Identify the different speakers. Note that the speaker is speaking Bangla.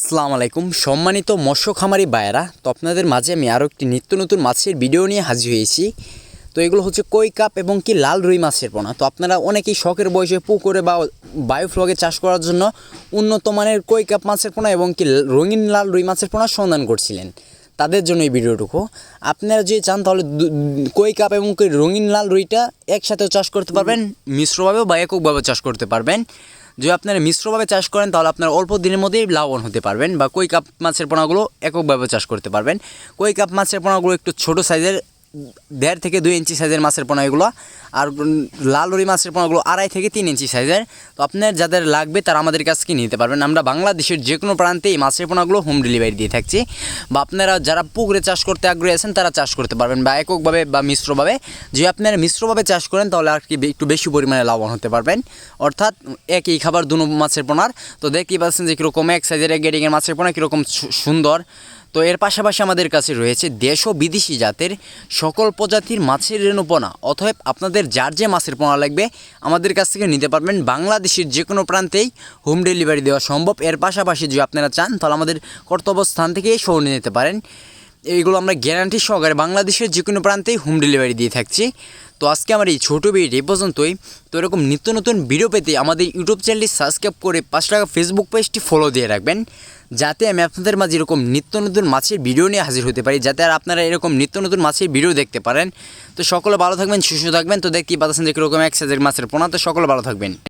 Speaker 1: আসসালামু আলাইকুম সম্মানিত মৎস্য খামারি ভাইয়েরা, তো আপনাদের মাঝে আমি আরও একটি নিত্য নতুন মাছের ভিডিও নিয়ে হাজির হয়েছি। তো এগুলো হচ্ছে কই কাপ এবং কি লাল রুই মাছের পোনা। তো আপনারা অনেকেই শখের বয়সে পুকুরে বা বায়োফ্লগে চাষ করার জন্য উন্নত মানের কই কাপ মাছের পোনা এবং কি রঙিন লাল রুই মাছের পোনার সন্ধান করছিলেন। তাদের জন্য এই ভিডিওটুকু। আপনারা যদি চান তাহলে কই কাপ এবং রঙিন লাল রুইটা একসাথেও চাষ করতে পারবেন, মিশ্রভাবেও বা এককভাবেও চাষ করতে পারবেন। যদি আপনারা মিশ্রভাবে চাষ করেন তাহলে আপনারা অল্প দিনের মধ্যেই লাভবান হতে পারবেন, বা কই কাপ মাছের পোনাগুলো এককভাবে চাষ করতে পারবেন। কই কাপ মাছের পোনাগুলো একটু ছোটো সাইজের, 1.5 থেকে 2 ইঞ্চি সাইজের মাছের পোনা এগুলো, আর লাল রুই মাছের পোনাগুলো 2.5 থেকে 3 ইঞ্চি সাইজের। তো আপনার যাদের লাগবে তারা আমাদের কাছ থেকে নিতে পারবেন। আমরা বাংলাদেশের যে কোনো প্রান্তে এই মাছের পোনাগুলো হোম ডেলিভারি দিয়ে থাকছি, বা আপনারা যারা পুকুরে চাষ করতে আগ্রহী আছেন তারা চাষ করতে পারবেন, বা এককভাবে বা মিশ্রভাবে। যদি আপনারা মিশ্রভাবে চাষ করেন তাহলে আর কি একটু বেশি পরিমাণে লাভবান হতে পারবেন, অর্থাৎ একই খাবার দুনো মাছের পোনার। তো দেখতেই পাচ্ছেন যে কীরকম এক সাইজের এক গেটিংয়ের মাছের পোনা কীরকম সুন্দর। তো এর পাশাপাশি আমাদের কাছে রয়েছে দেশ ও বিদেশি জাতের সকল প্রজাতির মাছের রেণুপোনা। অতএব আপনাদের যার যে মাছের পোনা লাগবে আমাদের কাছ থেকে নিতে পারবেন। বাংলাদেশের যে কোনো প্রান্তেই হোম ডেলিভারি দেওয়া সম্ভব। এর পাশাপাশি যদি আপনারা চান তাহলে আমাদের কর্তব্যস্থান থেকেই সহ নিয়ে নিতে পারেন। এইগুলো আমরা গ্যারান্টি সহকারে বাংলাদেশের যে কোনো প্রান্তেই হোম ডেলিভারি দিয়ে থাকছি। তো আজকে আমার এই ছোটো ভিডিও এই পর্যন্তই। তো এরকম নিত্য নতুন ভিডিও পেতে আমাদের ইউটিউব চ্যানেলটি সাবস্ক্রাইব করে 5 টাকা ফেসবুক পেজটি ফলো দিয়ে রাখবেন, যাতে আমি আপনাদের মাঝে এরকম নিত্য নতুন মাছের ভিডিও নিয়ে হাজির হতে পারি, যাতে আর আপনারা এরকম নিত্য নতুন মাছের ভিডিও দেখতে পারেন। তো সকলে ভালো থাকবেন, সুস্থ থাকবেন। তো দেখতেই পাচ্ছেন যে কীরকম এক সাইজের মাছের পোনা। তো সকলে ভালো থাকবেন।